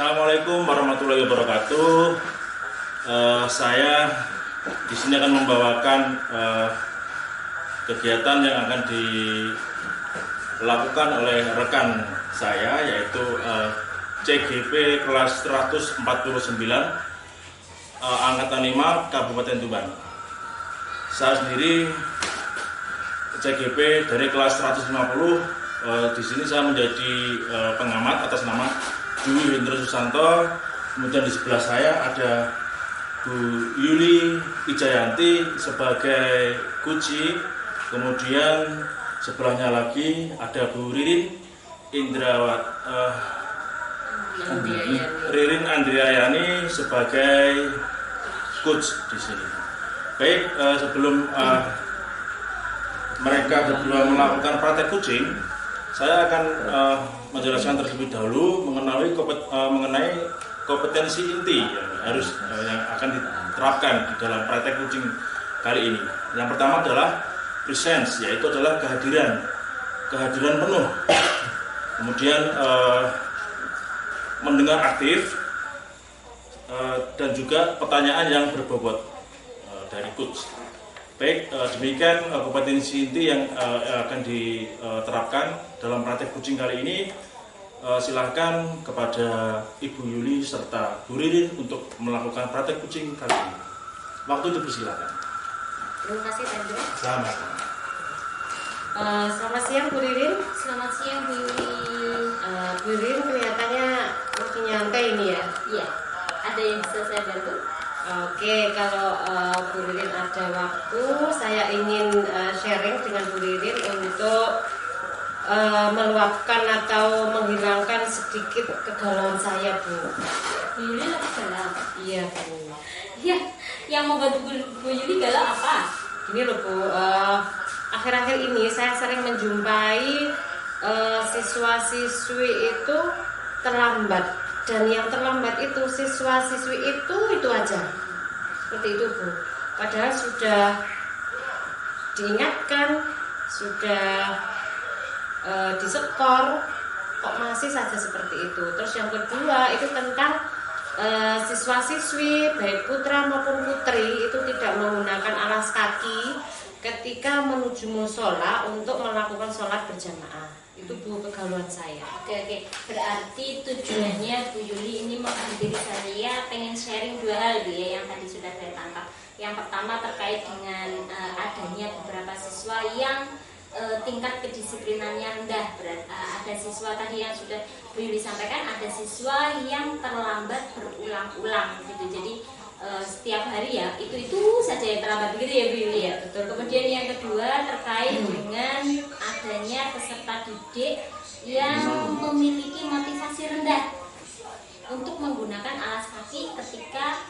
Assalamualaikum warahmatullahi wabarakatuh. Saya di sini akan membawakan kegiatan yang akan dilakukan oleh rekan saya, yaitu CGP kelas 149 Angkatan 5 Kabupaten Tuban. Saya sendiri CGP dari kelas 150. Di sini saya menjadi pengamat atas nama Dwi Hendro Susanto. Kemudian di sebelah saya ada Bu Yuli Wijayanti sebagai kuci. Kemudian sebelahnya lagi ada Bu Ririn Andriayani sebagai coach di sini. Baik, sebelum mereka berdua melakukan praktek kucing, saya akan menjelaskan terlebih dahulu mengenai kompetensi inti yang akan diterapkan di dalam praktek kucing kali ini. Yang pertama adalah presence, yaitu adalah kehadiran penuh. Kemudian mendengar aktif dan juga pertanyaan yang berbobot dari coach. Baik, demikian kompetensi inti yang akan diterapkan dalam praktek kucing kali ini. Silahkan kepada Ibu Yuli serta Bu Ririn untuk melakukan praktek kucing kali ini. Waktu dipersilakan. Terima kasih, Tandra. Selamat siang, Bu Ririn. Selamat siang, Bu Yuli. Bu Ririn kelihatannya makin nyantai ini ya? Iya. Ada yang bisa saya bantu? Oke, kalau Bu Ririn ada waktu, saya ingin sharing dengan Bu Ririn untuk meluapkan atau menghilangkan sedikit kegalauan saya, Bu. Bu Yuli lagi galau? Iya, Bu. Iya, yang membantu Bu Yuli galau apa? Ini loh, Bu, akhir-akhir ini saya sering menjumpai siswa-siswi itu terlambat. Dan yang terlambat itu siswa-siswi itu aja. Seperti itu, Bu. Padahal sudah diingatkan, sudah disekor, kok masih saja seperti itu. Terus yang kedua itu tentang siswa-siswi baik putra maupun putri itu tidak menggunakan alas kaki ketika menuju musola untuk melakukan sholat berjamaah. Itu, Bu, kegalauan saya. Oke. Berarti tujuannya Bu Yuli ini menghadiri saya pengen sharing dua hal ya yang tadi sudah saya tangkap. Yang pertama terkait dengan adanya beberapa siswa yang tingkat kedisiplinannya rendah. Ada siswa tadi yang sudah Bu Yuli sampaikan, ada siswa yang terlambat berulang-ulang gitu. Jadi setiap hari ya itu saja yang terlambat begitu ya Bu Yuli ya. Betul. Kemudian yang kedua terkait dengan adanya peserta didik yang memiliki motivasi rendah untuk menggunakan alas kaki ketika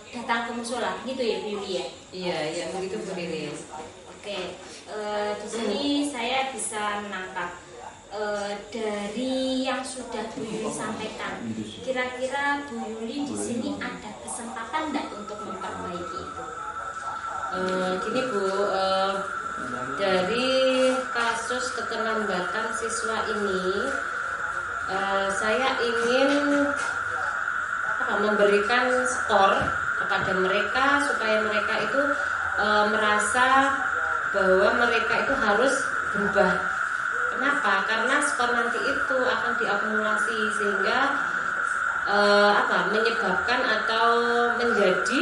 datang ke musola gitu ya Bu Yuli ya. Iya, begitu, Bu Ririn. Oke, di sini saya bisa menangkap dari yang sudah Bu Yuli sampaikan. Kira-kira Bu Yuli di sini ada kesempatan enggak untuk memperbaiki itu? Gini, Bu, dari kasus keterlambatan siswa ini, saya ingin memberikan skor kepada mereka supaya mereka itu merasa bahwa mereka itu harus berubah. Kenapa? Karena skor nanti itu akan diakumulasi sehingga menyebabkan atau menjadi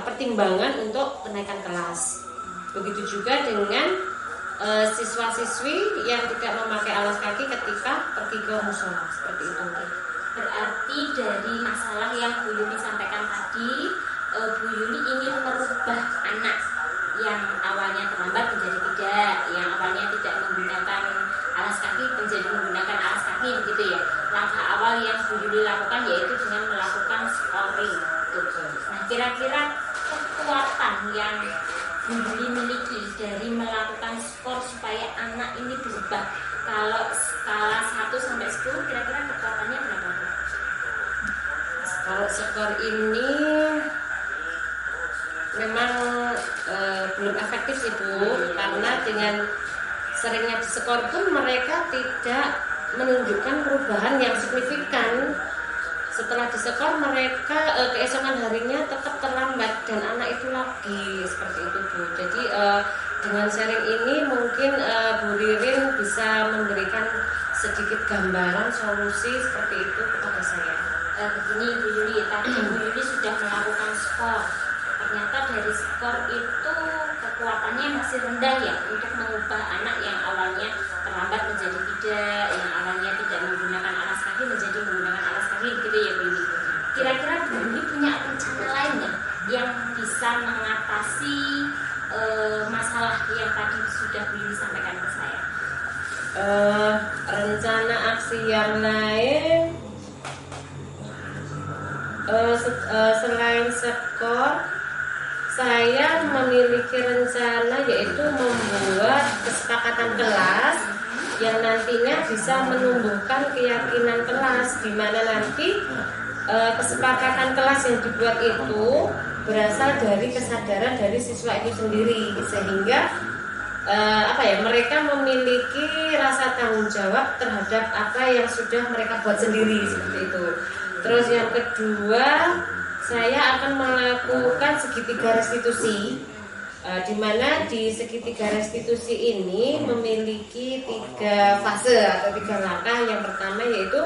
pertimbangan untuk kenaikan kelas. Begitu juga dengan siswa-siswi yang tidak memakai alas kaki ketika pergi ke musola, seperti itu. Berarti dari masalah yang Bu Yuli sampaikan tadi, Bu Yuli ingin merubah anak yang awalnya terlambat menjadi tidak, yang awalnya tidak menggunakan alas kaki menjadi menggunakan alas kaki begitu ya. Langkah awal yang Bu Yuli lakukan yaitu dengan melakukan scoring. Nah, kira-kira kekuatan yang Bu Yuli miliki dari melakukan skor supaya anak ini berubah, kalau skala 1 sampai 10 kira-kira kekuatannya berapa? Kalau skor ini memang belum efektif sih, Bu, karena dengan seringnya diskor pun mereka tidak menunjukkan perubahan yang signifikan. Setelah disekor mereka keesokan harinya tetap terlambat dan anak itu lagi seperti itu Bu. Jadi dengan sharing ini mungkin Bu Ririn bisa memberikan sedikit gambaran solusi seperti itu kepada saya. Begini Bu Yuli, tadi Bu Yuli sudah melakukan skor. Ternyata dari skor itu kekuatannya masih rendah ya untuk mengubah anak yang awalnya terlambat menjadi tidak, yang awalnya tidak menggunakan alas kaki menjadi menggunakan alas kaki, gitu ya Bu Yuli. Kira-kira Bu Yuli punya rencana lain nggak yang bisa mengatasi masalah yang tadi sudah Bu Yuli sampaikan ke saya? Rencana aksi yang lain selain skor, saya memiliki rencana yaitu membuat kesepakatan kelas yang nantinya bisa menumbuhkan keyakinan kelas, di mana nanti kesepakatan kelas yang dibuat itu berasal dari kesadaran dari siswa itu sendiri, sehingga mereka memiliki rasa tanggung jawab terhadap apa yang sudah mereka buat sendiri seperti itu. Terus yang kedua, saya akan melakukan segitiga restitusi, di mana di segitiga restitusi ini memiliki 3 fase atau 3 langkah. Yang pertama yaitu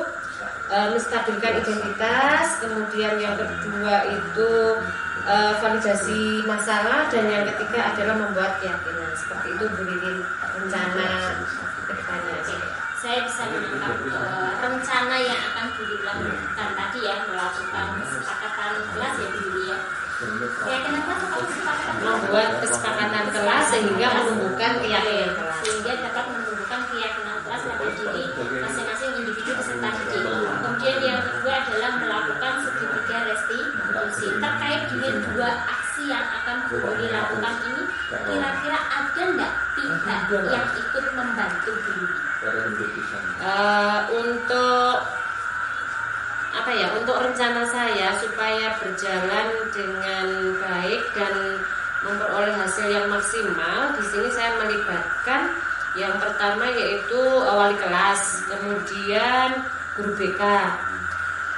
menstabilkan identitas, kemudian yang kedua itu validasi masalah, dan yang ketiga adalah membuat keyakinan. Seperti itu Bu Ririn rencana kedepannya. Saya bisa menangkap rencana yang akan Bu Yuli lakukan tadi ya, melakukan kesepakatan kelas ya Bu Yuli ya. Ya kenapa kesepakatan kelas? Membuat kesepakatan kelas sehingga menumbuhkan keyakinan kelas. Sehingga dapat menumbuhkan keyakinan kelas pada diri masing-masing individu peserta didik. Kemudian yang kedua adalah melakukan segitiga restitusi. Terkait dengan 2 aksi yang akan Bu Yuli lakukan ini, kira-kira ada nggak pihak yang ikut membantu Bu Yuli? Untuk rencana saya supaya berjalan dengan baik dan memperoleh hasil yang maksimal, di sini saya melibatkan yang pertama yaitu wali kelas, kemudian guru BK,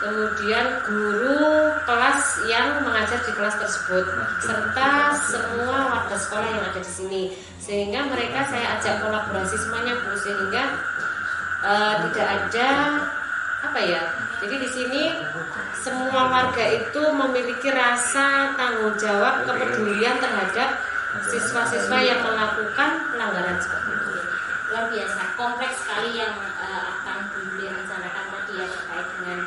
kemudian guru kelas yang mengajar di kelas tersebut, serta semua warga sekolah yang ada di sini, sehingga mereka saya ajak kolaborasi semuanya Bu, sehingga tidak ada jadi di sini semua warga itu memiliki rasa tanggung jawab, kepedulian terhadap siswa-siswa yang melakukan pelanggaran seperti itu. Luar biasa, kompleks sekali yang akan Bu Yuli rencanakan tadi ya, terkait dengan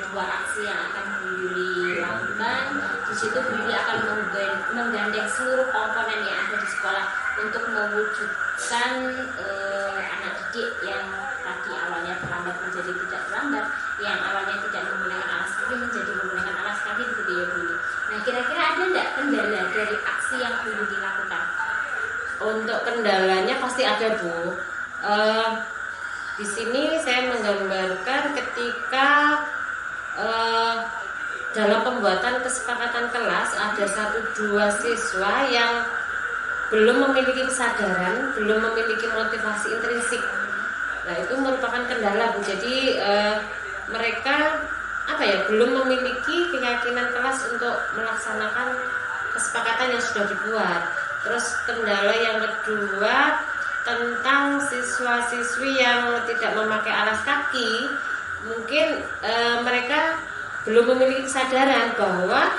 2 aksi yang akan Bu Yuli lakukan. Di situ Bu Yuli akan menggandeng seluruh komponen yang ada di sekolah untuk mewujudkan anak didik yang tadi awalnya terlambat menjadi tidak terlambat, yang awalnya tidak menggunakan alas kaki menjadi menggunakan alas kaki, begitu ya Bu Yuli. Nah kira-kira ada nggak kendala dari aksi yang Bu Yuli lakukan? Untuk kendalanya pasti ada Bu. Di sini saya menggambarkan ketika dalam pembuatan kesepakatan kelas ada 1-2 siswa yang belum memiliki kesadaran, belum memiliki motivasi intrinsik. Nah itu merupakan kendala Bu. Jadi mereka belum memiliki keyakinan kelas untuk melaksanakan kesepakatan yang sudah dibuat. Terus kendala yang kedua tentang siswa-siswi yang tidak memakai alas kaki, mungkin mereka belum memiliki kesadaran bahwa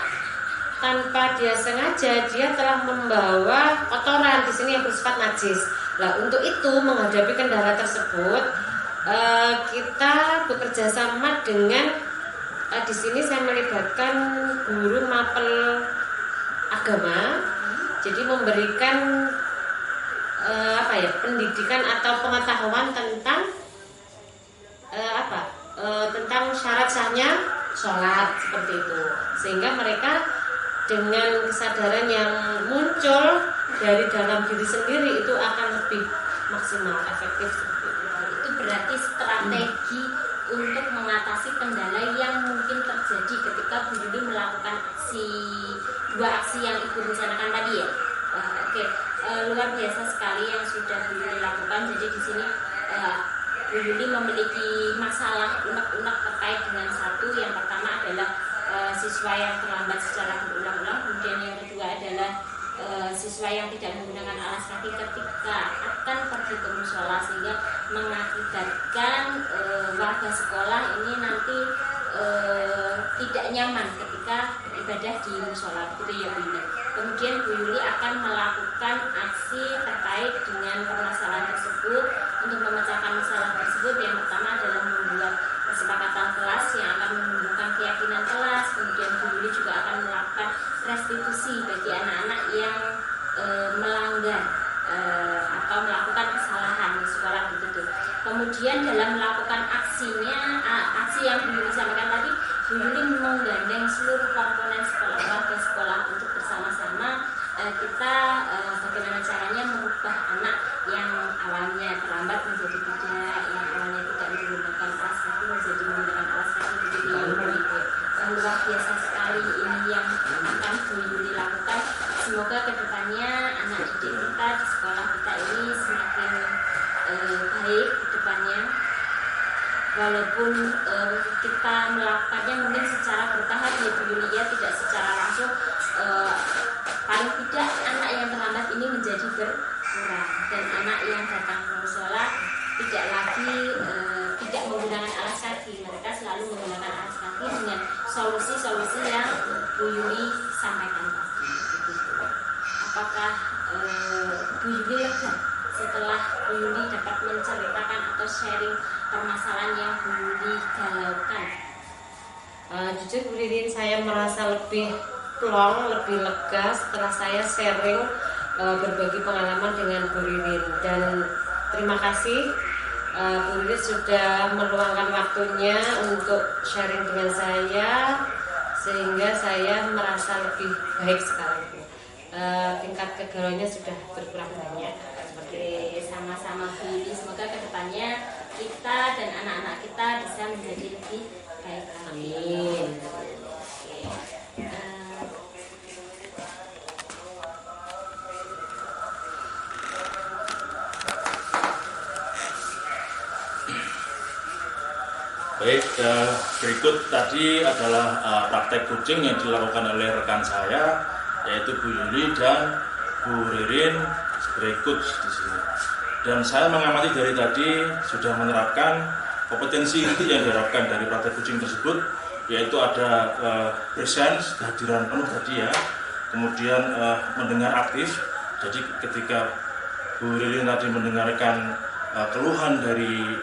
tanpa dia sengaja dia telah membawa kotoran di sini yang bersifat najis. Nah, untuk itu menghadapi kendala tersebut kita bekerja sama dengan di sini saya melibatkan guru mapel agama, jadi memberikan pendidikan atau pengetahuan tentang tentang syarat sahnya sholat seperti itu, sehingga mereka dengan kesadaran yang muncul dari dalam diri sendiri itu akan lebih maksimal efektif seperti itu. Itu berarti strategi untuk mengatasi kendala yang mungkin terjadi ketika Bu Yuli melakukan dua aksi yang Ibu rencanakan tadi ya. Luar biasa sekali yang sudah Bu Yuli lakukan. Jadi di sini Bu Yuli memiliki masalah unek-unek terkait dengan satu. Yang pertama adalah siswa yang terlambat secara berulang-ulang, kemudian yang kedua adalah siswa yang tidak menggunakan alas kaki ketika akan pergi ke musola, sehingga mengakibatkan warga sekolah ini nanti tidak nyaman ketika beribadah di musola, begitu ya Bu Yuli. Kemudian Bu Yuli akan melakukan aksi terkait dengan permasalahan tersebut. Untuk memecahkan masalah tersebut, yang pertama adalah membuat kesepakatan kelas yang akan menumbuhkan keyakinan kelas. Kemudian Bu Yuli juga akan melakukan restitusi bagi anak-anak yang melanggar atau melakukan kesalahan di sekolah begitu. Kemudian dalam melakukan aksinya, aksi yang Bu Yuli sampaikan tadi, Bu Yuli menggandeng seluruh komponen sekolah, warga sekolah untuk bersama-sama kita bagaimana caranya merubah anak yang awalnya terlambat menjadi tidak, yang awalnya tidak menggunakan alas kaki menjadi menggunakan alas kaki begitu ya Bu Yuli. Luar biasa sekali ini yang akan Bu Yuli lakukan. Semoga kedepannya anak didik kita di sekolah kita ini semakin baik kedepannya. Walaupun kita melakukannya mungkin secara bertahap ya Bu Yuli ya, tidak secara langsung. Paling tidak anak yang terlambat ini menjadi berkurang, dan anak yang datang ke musola tidak lagi tidak menggunakan alas kaki. Mereka selalu menggunakan alas kaki dengan solusi-solusi yang Bu Yuli sampaikan tadi. Apakah Bu Yuli lega setelah Bu Yuli dapat menceritakan atau sharing permasalahan yang Bu Yuli galaukan? Jujur Bu Ririn, saya merasa lebih plong, lebih lega setelah saya sharing berbagi pengalaman dengan Bu Ririn. Dan terima kasih Bu Ririn sudah meluangkan waktunya untuk sharing dengan saya, sehingga saya merasa lebih baik sekarang. Tingkat kegalauannya sudah berkurang banyak. Oke, sama-sama Bu Yuli. Semoga kedepannya kita dan anak-anak kita bisa menjadi lebih baik lagi. Amin. Baik, berikut tadi adalah praktek coaching yang dilakukan oleh rekan saya, yaitu Bu Yuli dan Bu Ririn sebagai coach di sini. Dan saya mengamati dari tadi sudah menerapkan kompetensi yang diharapkan dari praktek coaching tersebut, yaitu ada presence, kehadiran penuh tadi ya, kemudian mendengar aktif. Jadi ketika Bu Ririn tadi mendengarkan keluhan dari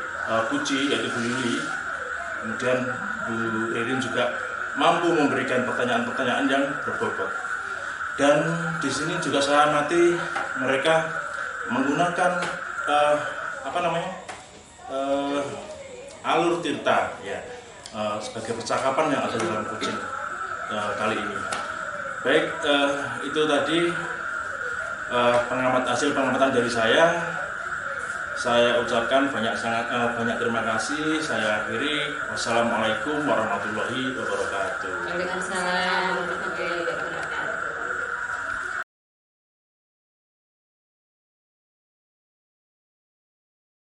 Puji, yaitu Bu Yuli, kemudian Bu Ririn juga mampu memberikan pertanyaan-pertanyaan yang berbobot. Dan di sini juga saya amati mereka menggunakan alur tirta ya, sebagai percakapan yang ada dalam coaching kali ini. Baik, itu tadi hasil pengamatan dari saya. Saya ucapkan banyak terima kasih. Saya akhiri. Wassalamualaikum warahmatullahi wabarakatuh. Waalaikumsalam warahmatullahi wabarakatuh.